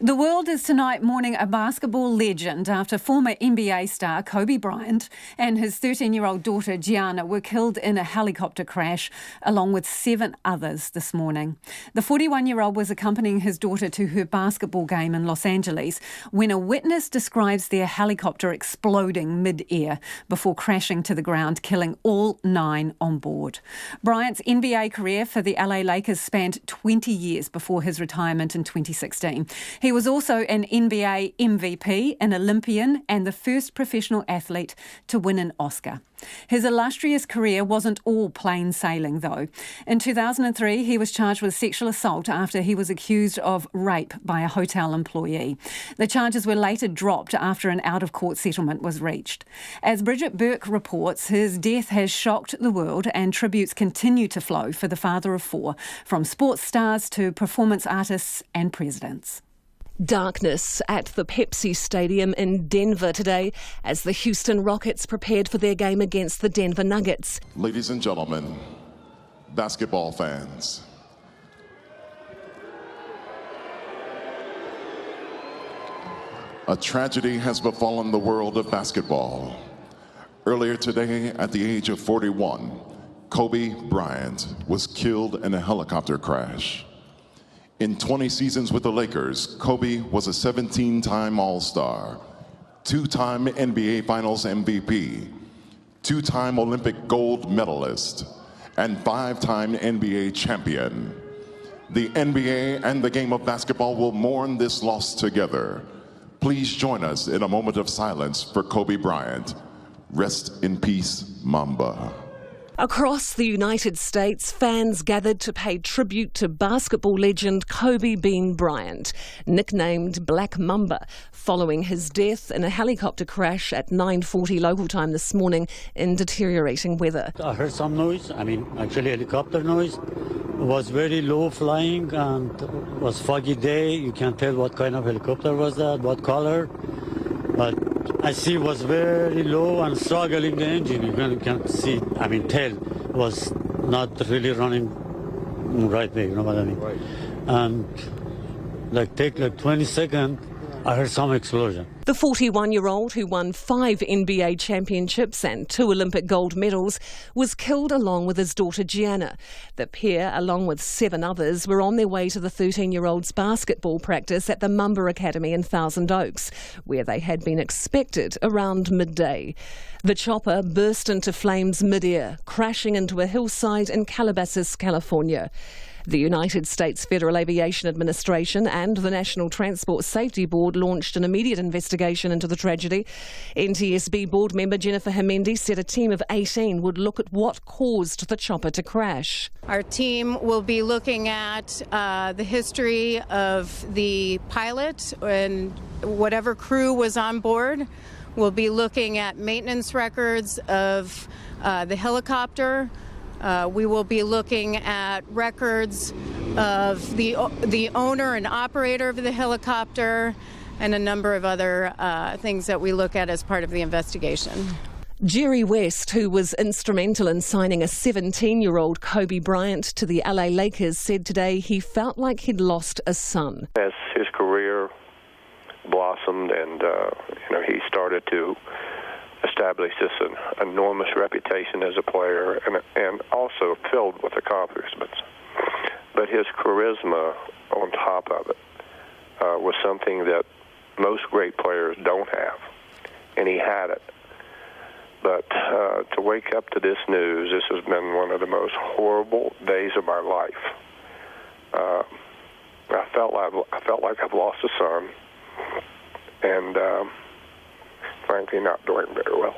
The world is tonight mourning a basketball legend after former NBA star Kobe Bryant and his 13-year-old daughter Gianna were killed in a helicopter crash, along with 7 others this morning. The 41-year-old was accompanying his daughter to her basketball game in Los Angeles when a witness describes their helicopter exploding mid-air before crashing to the ground, killing all 9 on board. Bryant's NBA career for the LA Lakers spanned 20 years before his retirement in 2016. He was also an NBA MVP, an Olympian, and the first professional athlete to win an Oscar. His illustrious career wasn't all plain sailing, though. In 2003, he was charged with sexual assault after he was accused of rape by a hotel employee. The charges were later dropped after an out-of-court settlement was reached. As Bridget Burke reports, his death has shocked the world and tributes continue to flow for the father of 4, from sports stars to performance artists and presidents. Darkness at the Pepsi Stadium in Denver today as the Houston Rockets prepared for their game against the Denver Nuggets. Ladies and gentlemen, basketball fans, a tragedy has befallen the world of basketball. Earlier today, at the age of 41, Kobe Bryant was killed in a helicopter crash. In 20 seasons with the Lakers, Kobe was a 17-time All-Star, 2-time NBA Finals MVP, 2-time Olympic gold medalist, and 5-time NBA champion. The NBA and the game of basketball will mourn this loss together. Please join us in a moment of silence for Kobe Bryant. Rest in peace, Mamba. Across the United States, fans gathered to pay tribute to basketball legend Kobe Bryant, nicknamed Black Mamba, following his death in a helicopter crash at 9:40 local time this morning in deteriorating weather. I heard some noise, actually helicopter noise. It was very low flying and it was foggy day. You can't tell what kind of helicopter was that, what color. But I see it was very low and struggling the engine. You can't see, tell it was not really running right way, you know what I mean? Right. And take 20 seconds, I heard some explosion. The 41-year-old, who won 5 NBA championships and 2 Olympic gold medals, was killed along with his daughter Gianna. The pair, along with 7 others, were on their way to the 13-year-old's basketball practice at the Mamba Academy in Thousand Oaks, where they had been expected around midday. The chopper burst into flames mid-air, crashing into a hillside in Calabasas, California. The United States Federal Aviation Administration and the National Transport Safety Board launched an immediate investigation into the tragedy. NTSB board member Jennifer Jimenez said a team of 18 would look at what caused the chopper to crash. Our team will be looking at the history of the pilot and whatever crew was on board. We'll be looking at maintenance records of the helicopter. We will be looking at records of the owner and operator of the helicopter and a number of other things that we look at as part of the investigation. Jerry West, who was instrumental in signing a 17-year-old Kobe Bryant to the LA Lakers, said today he felt like he'd lost a son. As his career blossomed and he started to establish this an enormous reputation as a player and also filled with accomplishments. But his charisma on top of it was something that most great players don't have, and he had it. But to wake up to this news, this has been one of the most horrible days of my life. I felt like I've lost a son, and frankly not doing very well.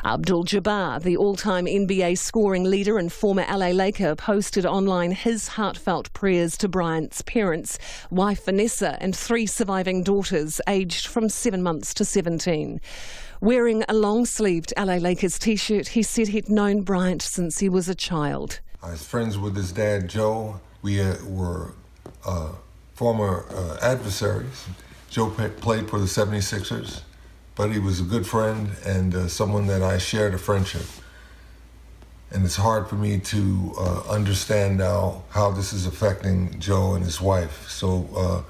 Abdul-Jabbar, the all-time NBA scoring leader and former LA Laker, posted online his heartfelt prayers to Bryant's parents, wife Vanessa, and 3 surviving daughters aged from 7 months to 17. Wearing a long-sleeved LA Lakers t-shirt, he said he'd known Bryant since he was a child. I was friends with his dad, Joe. We were former adversaries. Joe played for the 76ers. But he was a good friend and someone that I shared a friendship. And it's hard for me to understand now how this is affecting Joe and his wife. So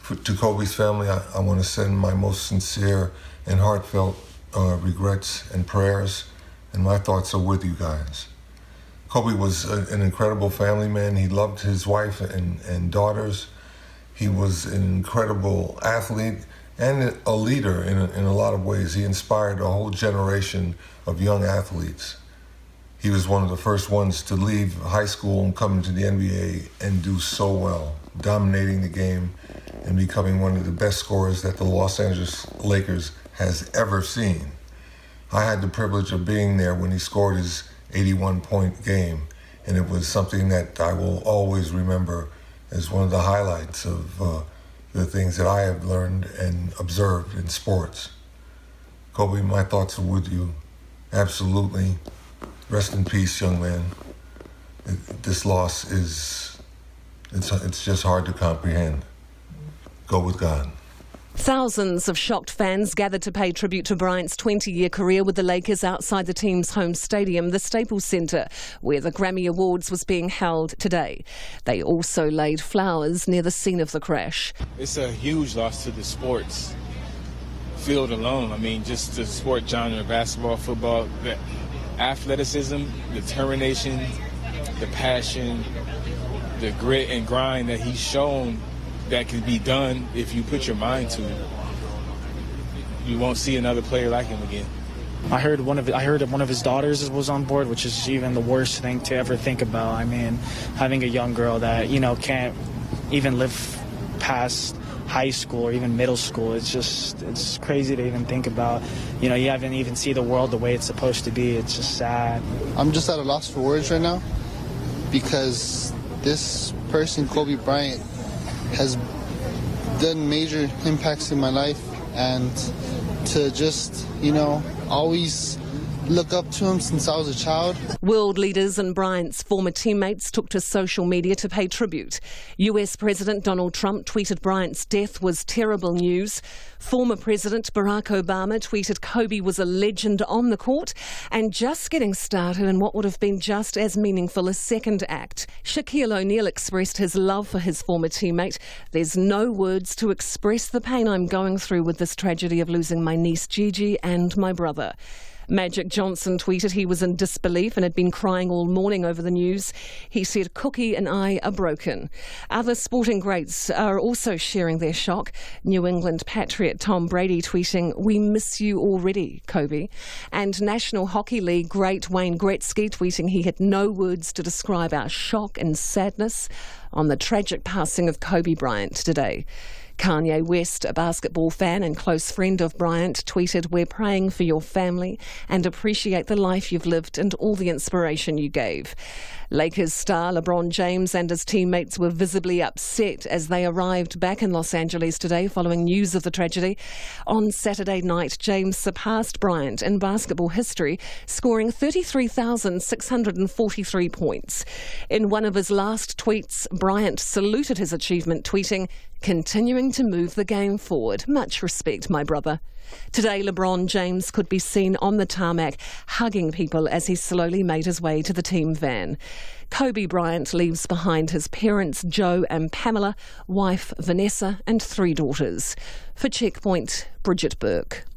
To Kobe's family, I want to send my most sincere and heartfelt regrets and prayers, and my thoughts are with you guys. Kobe was an incredible family man. He loved his wife and daughters. He was an incredible athlete and a leader in a lot of ways. He inspired a whole generation of young athletes. He was one of the first ones to leave high school and come into the NBA and do so well, dominating the game and becoming one of the best scorers that the Los Angeles Lakers has ever seen. I had the privilege of being there when he scored his 81-point game, and it was something that I will always remember as one of the highlights of the things that I have learned and observed in sports. Kobe, my thoughts are with you. Absolutely. Rest in peace, young man. This loss it's just hard to comprehend. Go with God. Thousands of shocked fans gathered to pay tribute to Bryant's 20-year career with the Lakers outside the team's home stadium, the Staples Center, where the Grammy Awards was being held today. They also laid flowers near the scene of the crash. It's a huge loss to the sports field alone. I mean, just the sport genre, basketball, football, the athleticism, the determination, the passion, the grit and grind that he's shown that can be done if you put your mind to it. You won't see another player like him again. I heard one of his daughters was on board, which is even the worst thing to ever think about. I mean, having a young girl that, can't even live past high school or even middle school, it's crazy to even think about. You haven't even seen the world the way it's supposed to be. It's just sad. I'm just at a loss for words right now because this person, Kobe Bryant, has done major impacts in my life, and to just, always look up to him since I was a child. World leaders and Bryant's former teammates took to social media to pay tribute. US President Donald Trump tweeted Bryant's death was terrible news. Former President Barack Obama tweeted Kobe was a legend on the court and just getting started in what would have been just as meaningful a second act. Shaquille O'Neal expressed his love for his former teammate. There's no words to express the pain I'm going through with this tragedy of losing my niece Gigi and my brother. Magic Johnson tweeted he was in disbelief and had been crying all morning over the news. He said, "Cookie and I are broken." Other sporting greats are also sharing their shock. New England Patriot Tom Brady tweeting, "We miss you already, Kobe." And National Hockey League great Wayne Gretzky tweeting he had no words to describe our shock and sadness on the tragic passing of Kobe Bryant today. Kanye West, a basketball fan and close friend of Bryant, tweeted, "We're praying for your family and appreciate the life you've lived and all the inspiration you gave." Lakers star LeBron James and his teammates were visibly upset as they arrived back in Los Angeles today following news of the tragedy. On Saturday night, James surpassed Bryant in basketball history, scoring 33,643 points. In one of his last tweets, Bryant saluted his achievement, tweeting, "Continuing to move the game forward. Much respect, my brother." Today, LeBron James could be seen on the tarmac hugging people as he slowly made his way to the team van. Kobe Bryant leaves behind his parents, Joe and Pamela, wife Vanessa, and 3 daughters. For Checkpoint, Bridget Burke.